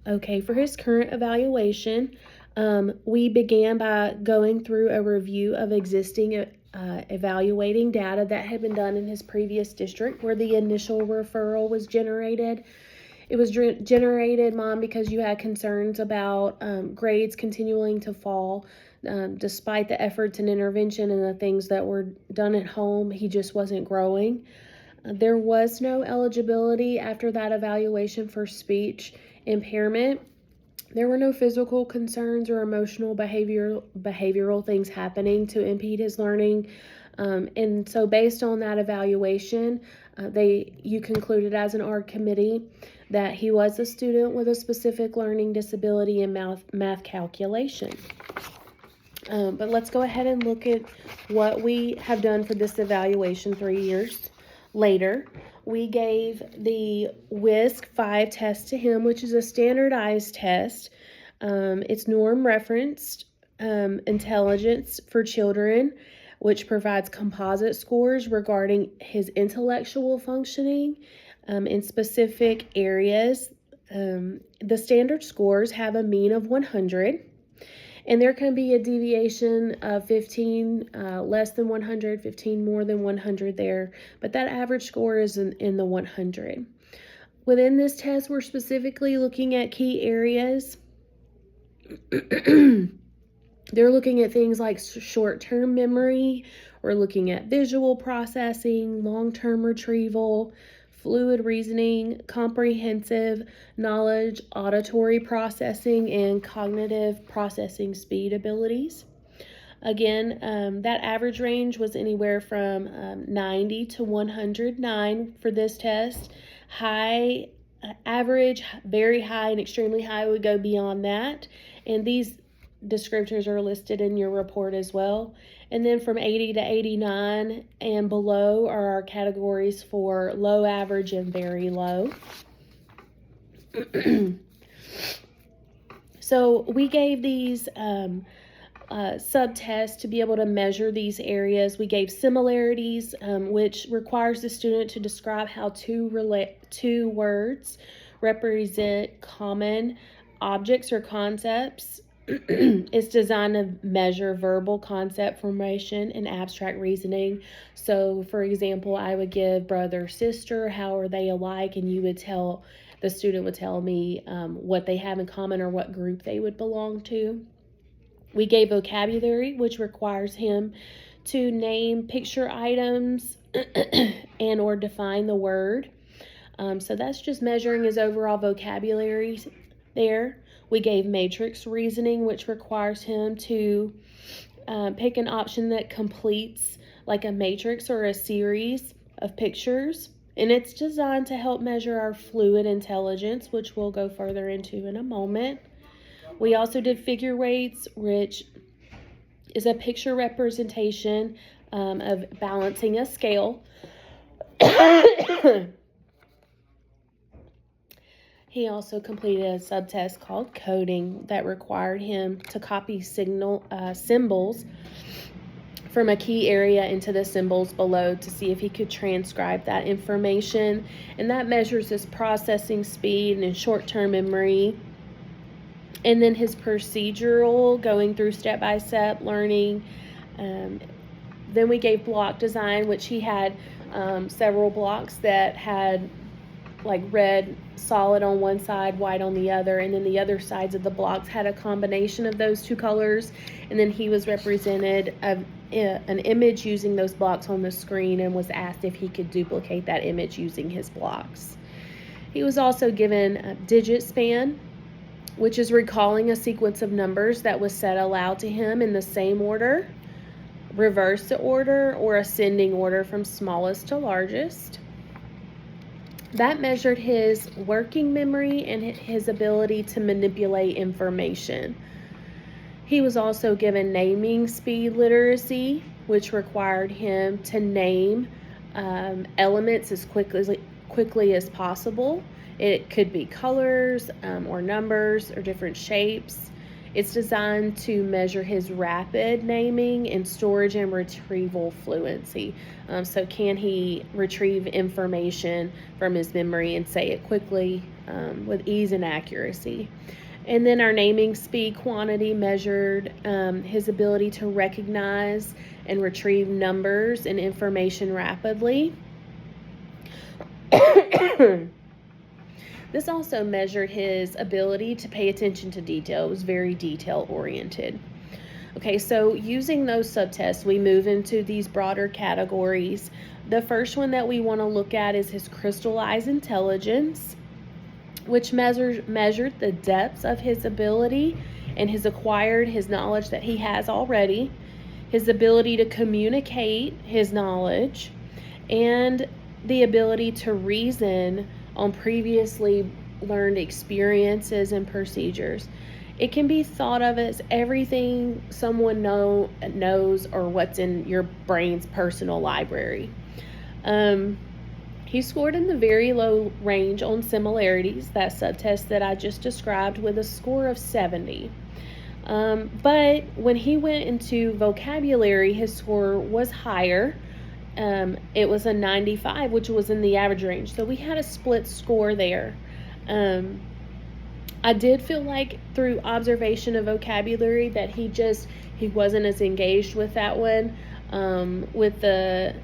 Okay, for his current evaluation, we began by going through a review of existing evaluating data that had been done in his previous district where the initial referral was generated. It was generated, Mom, because you had concerns about grades continuing to fall. Despite the efforts and intervention and the things that were done at home, he just wasn't growing. There was no eligibility after that evaluation for speech impairment. There were no physical concerns or emotional behavioral things happening to impede his learning. And so based on that evaluation, you concluded as an ARD committee that he was a student with a specific learning disability in math calculation. But let's go ahead and look at what we have done for this evaluation 3 years later. We gave the WISC-5 test to him, which is a standardized test. It's norm referenced intelligence for children, which provides composite scores regarding his intellectual functioning in specific areas. The standard scores have a mean of 100. And there can be a deviation of 15 less than 100, 15 more than 100 there, but that average score is in the 100. Within this test, we're specifically looking at key areas. They're looking at things like short-term memory. We're looking at visual processing, long-term retrieval, fluid reasoning, comprehensive knowledge, auditory processing, and cognitive processing speed abilities. Again, that average range was anywhere from 90 to 109 for this test. High, average, very high, and extremely high would go beyond that. And these descriptors are listed in your report as well. And then from 80 to 89 and below are our categories for low, average, and very low. So we gave these sub-tests to be able to measure these areas. We gave similarities, which requires the student to describe how two words represent common objects or concepts. It's designed to measure verbal concept formation and abstract reasoning. So, for example, I would give brother, sister, how are they alike? And the student would tell me what they have in common or what group they would belong to. We gave vocabulary, which requires him to name picture items and or define the word. So that's just measuring his overall vocabulary there. We gave matrix reasoning, which requires him to pick an option that completes like a matrix or a series of pictures. And it's designed to help measure our fluid intelligence, which we'll go further into in a moment. We also did figure weights, which is a picture representation of balancing a scale. He also completed a subtest called coding that required him to copy symbols from a key area into the symbols below to see if he could transcribe that information. And that measures his processing speed and short-term memory. And then his procedural, going through step-by-step learning. Then we gave block design, which he had several blocks that had like red solid on one side, white on the other, and then the other sides of the blocks had a combination of those two colors. And then he was represented an image using those blocks on the screen and was asked if he could duplicate that image using his blocks. He was also given a digit span, which is recalling a sequence of numbers that was said aloud to him in the same order, reverse order, or ascending order from smallest to largest. That measured his working memory and his ability to manipulate information. He was also given naming speed literacy, which required him to name elements as quickly as possible. It could be colors or numbers or different shapes. It's designed to measure his rapid naming and storage and retrieval fluency. So can he retrieve information from his memory and say it quickly with ease and accuracy. And then our naming speed quantity measured his ability to recognize and retrieve numbers and information rapidly. This also measured his ability to pay attention to detail. It was very detail oriented. Okay, so using those subtests, we move into these broader categories. The first one that we want to look at is his crystallized intelligence, which measured the depths of his ability and his knowledge that he has already, his ability to communicate his knowledge, and the ability to reason on previously learned experiences and procedures. It can be thought of as everything someone knows or what's in your brain's personal library. He scored in the very low range on similarities, that subtest that I just described, with a score of 70. But when he went into vocabulary, his score was higher. It was a 95, which was in the average range. So we had a split score there. I did feel like through observation of vocabulary that he wasn't as engaged with that one. With the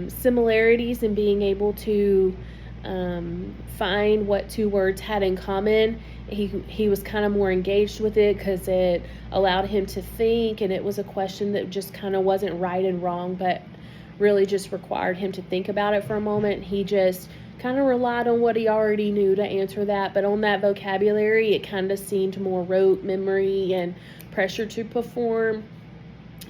similarities and being able to find what two words had in common, he was kind of more engaged with it because it allowed him to think, and it was a question that just kind of wasn't right and wrong, but really just required him to think about it for a moment. He just kind of relied on what he already knew to answer that, but on that vocabulary, it kind of seemed more rote memory and pressure to perform.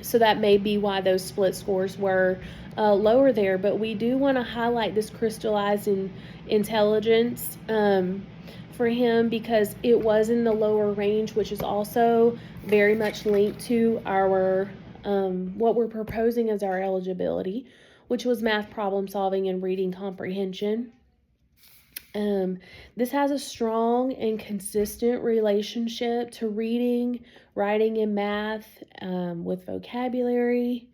So that may be why those split scores were lower there, but we do want to highlight this crystallized intelligence for him because it was in the lower range, which is also very much linked to our what we're proposing as our eligibility, which was math problem solving and reading comprehension. This has a strong and consistent relationship to reading, writing, and math with vocabulary.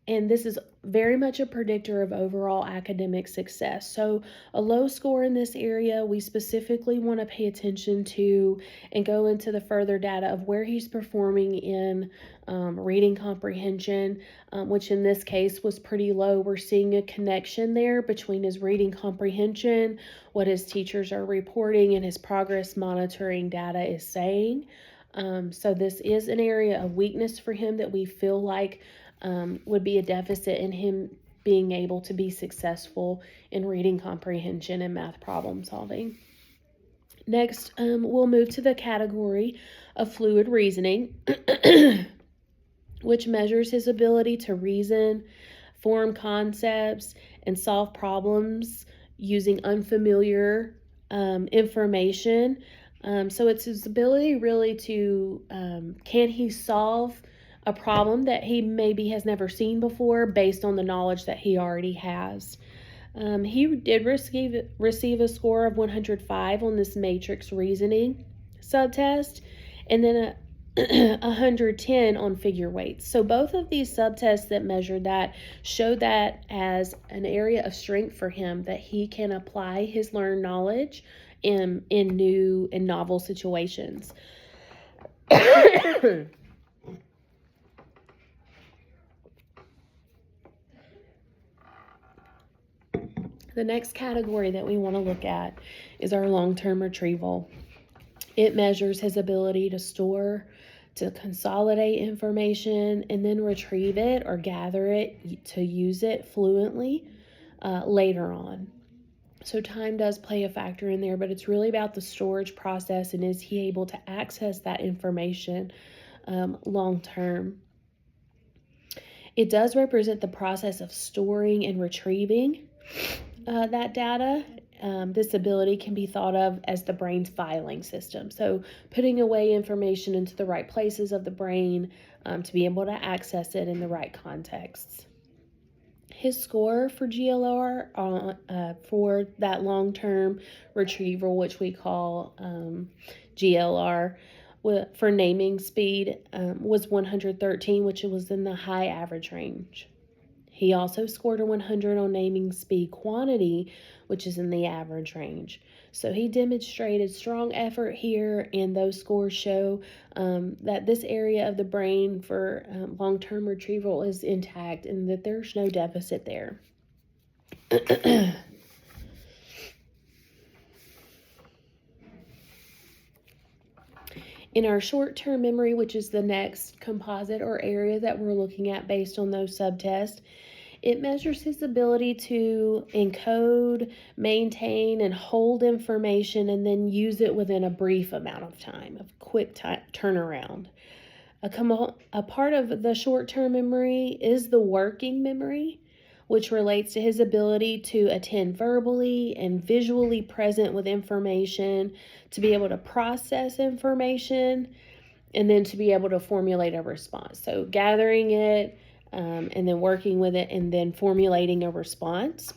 And this is very much a predictor of overall academic success. So a low score in this area, we specifically want to pay attention to and go into the further data of where he's performing in reading comprehension, which in this case was pretty low. We're seeing a connection there between his reading comprehension, what his teachers are reporting, and his progress monitoring data is saying. So this is an area of weakness for him that we feel like would be a deficit in him being able to be successful in reading comprehension and math problem solving. Next, we'll move to the category of fluid reasoning, which measures his ability to reason, form concepts, and solve problems using unfamiliar information. So it's his ability really to, can he solve a problem that he maybe has never seen before based on the knowledge that he already has. He did receive a score of 105 on this matrix reasoning subtest, and then a 110 on figure weights. So both of these subtests that measured that showed that as an area of strength for him, that he can apply his learned knowledge in new and novel situations. The next category that we want to look at is our long-term retrieval. It measures his ability to store, to consolidate information, and then retrieve it or gather it to use it fluently later on. So time does play a factor in there, but it's really about the storage process and is he able to access that information long-term. It does represent the process of storing and retrieving that data. This ability can be thought of as the brain's filing system. So putting away information into the right places of the brain to be able to access it in the right contexts. His score for GLR for that long-term retrieval, which we call GLR, for naming speed was 113, which was in the high average range. He also scored a 100 on naming speed quantity, which is in the average range. So he demonstrated strong effort here, and those scores show that this area of the brain for long-term retrieval is intact and that there's no deficit there. In our short-term memory, which is the next composite or area that we're looking at based on those subtests, it measures his ability to encode, maintain, and hold information and then use it within a brief amount of time, a quick turnaround. A part of the short-term memory is the working memory, which relates to his ability to attend verbally and visually present with information, to be able to process information, and then to be able to formulate a response. So gathering it, and then working with it, and then formulating a response.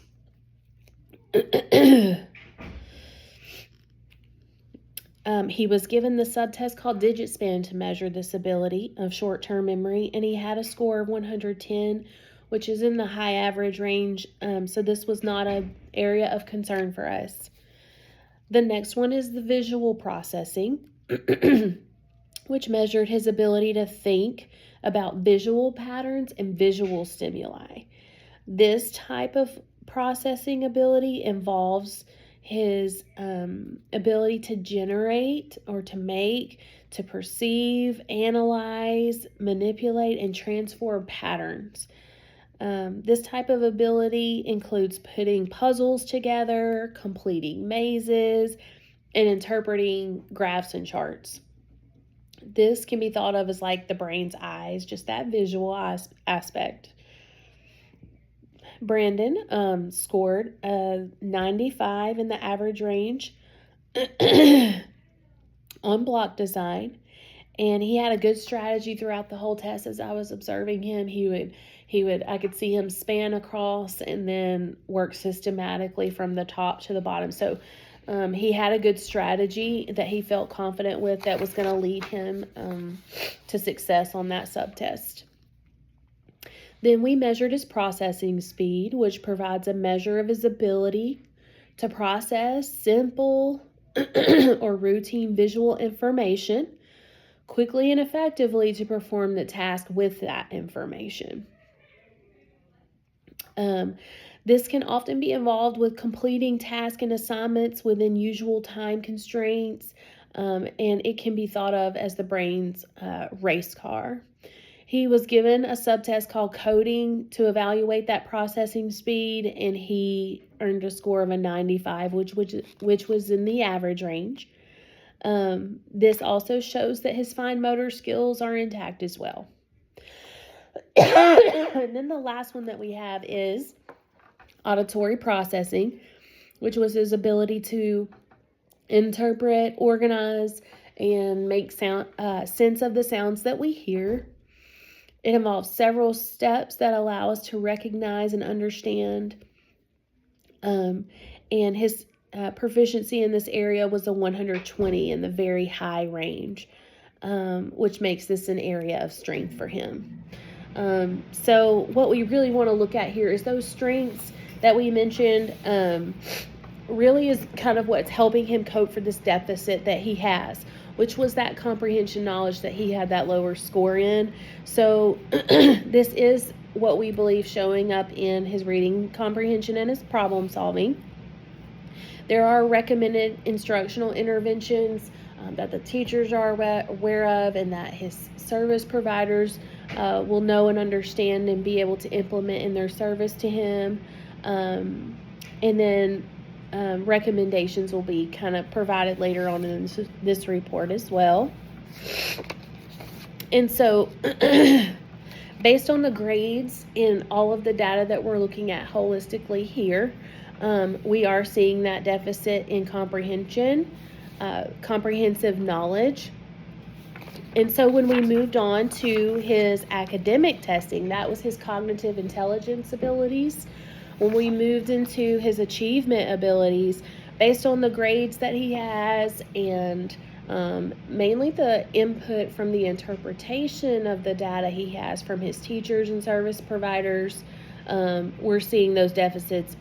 He was given the subtest called DigitSpan to measure this ability of short-term memory, and he had a score of 110, which is in the high average range, so this was not an area of concern for us. The next one is the visual processing, which measured his ability to think about visual patterns and visual stimuli. This type of processing ability involves his ability to generate or to make, to perceive, analyze, manipulate, and transform patterns. This type of ability includes putting puzzles together, completing mazes, and interpreting graphs and charts. This can be thought of as like the brain's eyes, just that visual aspect. Brandon scored a 95 in the average range on block design, and he had a good strategy throughout the whole test. As I was observing him, I could see him span across and then work systematically from the top to the bottom. So he had a good strategy that he felt confident with that was going to lead him to success on that subtest. Then we measured his processing speed, which provides a measure of his ability to process simple or routine visual information quickly and effectively to perform the task with that information. This can often be involved with completing tasks and assignments within usual time constraints, and it can be thought of as the brain's race car. He was given a subtest called coding to evaluate that processing speed, and he earned a score of a 95, which was in the average range. This also shows that his fine motor skills are intact as well. And then the last one that we have is auditory processing, which was his ability to interpret, organize, and make sense of the sounds that we hear. It involves several steps that allow us to recognize and understand. And his proficiency in this area was a 120 in the very high range, which makes this an area of strength for him. So what we really want to look at here is those strengths that we mentioned really is kind of what's helping him cope for this deficit that he has, which was that comprehension knowledge that he had that lower score in. So this is what we believe showing up in his reading comprehension and his problem solving. There are recommended instructional interventions that the teachers are aware of and that his service providers will know and understand and be able to implement in their service to him. And then recommendations will be kind of provided later on in this report as well. And so based on the grades in all of the data that we're looking at holistically here, we are seeing that deficit in comprehension, comprehensive knowledge. And so when we moved on to his academic testing, that was his cognitive intelligence abilities. When we moved into his achievement abilities, based on the grades that he has and mainly the input from the interpretation of the data he has from his teachers and service providers, we're seeing those deficits,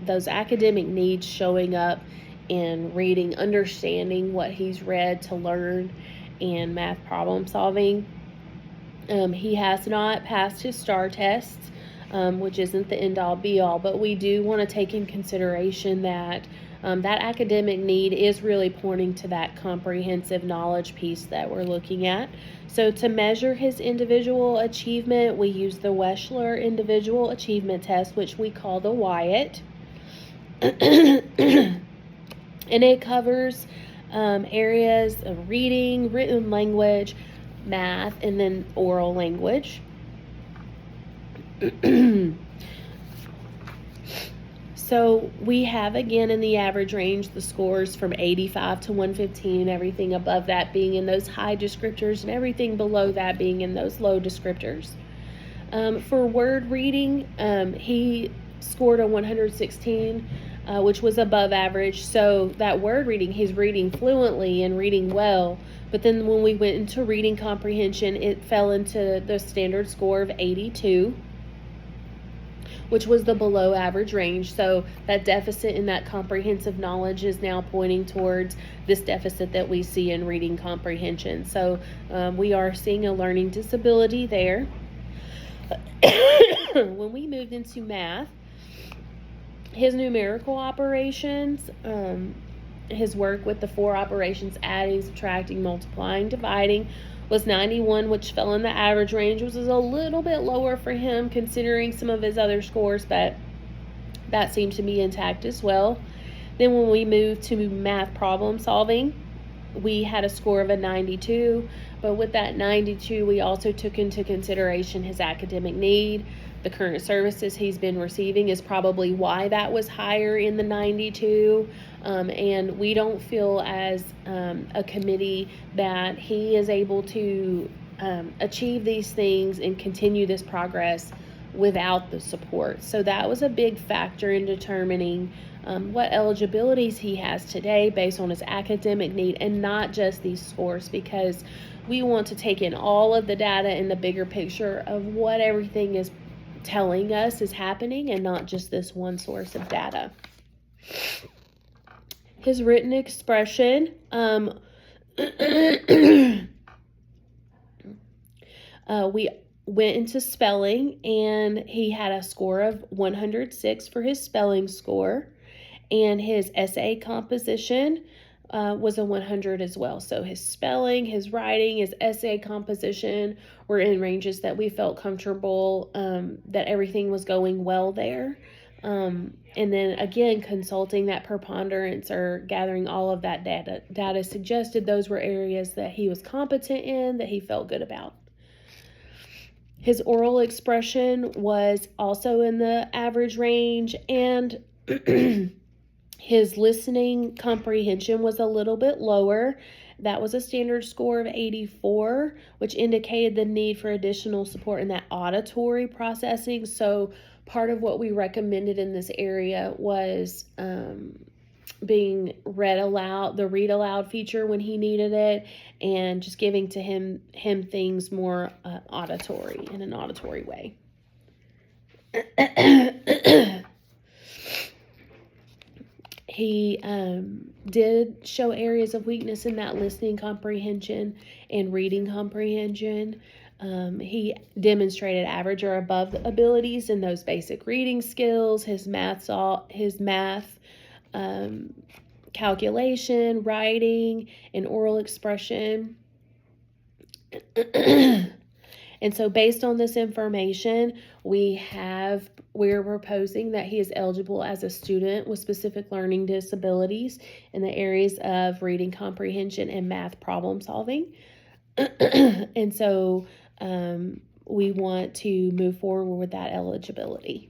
those academic needs showing up in reading, understanding what he's read to learn, and math problem solving. He has not passed his STAR tests, which isn't the end-all be-all, but we do want to take in consideration that that academic need is really pointing to that comprehensive knowledge piece that we're looking at. So to measure his individual achievement, we use the Wechsler Individual Achievement Test, which we call the WIAT. And it covers areas of reading, written language, math, and then oral language. So we have, again, in the average range, the scores from 85 to 115, everything above that being in those high descriptors and everything below that being in those low descriptors. For word reading, he scored a 116, which was above average. So that word reading, he's reading fluently and reading well. But then when we went into reading comprehension, it fell into the standard score of 82, which was the below average range. So that deficit in that comprehensive knowledge is now pointing towards this deficit that we see in reading comprehension. So we are seeing a learning disability there. When we moved into math, his numerical operations, his work with the 4 operations, adding, subtracting, multiplying, dividing, was 91, which fell in the average range, which was a little bit lower for him considering some of his other scores, but that seemed to be intact as well. Then when we moved to math problem solving, we had a score of a 92, but with that 92, we also took into consideration his academic need. The current services he's been receiving is probably why that was higher in the 92. And we don't feel as a committee that he is able to achieve these things and continue this progress without the support. So that was a big factor in determining what eligibilities he has today based on his academic need, and not just these scores, because we want to take in all of the data in the bigger picture of what everything is telling us is happening, and not just this one source of data. His written expression, we went into spelling, and he had a score of 106 for his spelling score, and his essay composition was a 100 as well. So his spelling, his writing, his essay composition were in ranges that we felt comfortable, that everything was going well there. And then again, consulting that preponderance or gathering all of that data suggested those were areas that he was competent in, that he felt good about. His oral expression was also in the average range, and his listening comprehension was a little bit lower. That was a standard score of 84, which indicated the need for additional support in that auditory processing. So part of what we recommended in this area was being read aloud, the read aloud feature when he needed it, and just giving to him things more auditory, in an auditory way. He did show areas of weakness in that listening comprehension and reading comprehension. He demonstrated average or above abilities in those basic reading skills, his math calculation, writing, and oral expression. And so based on this information, we're proposing that he is eligible as a student with specific learning disabilities in the areas of reading comprehension and math problem solving. And so we want to move forward with that eligibility.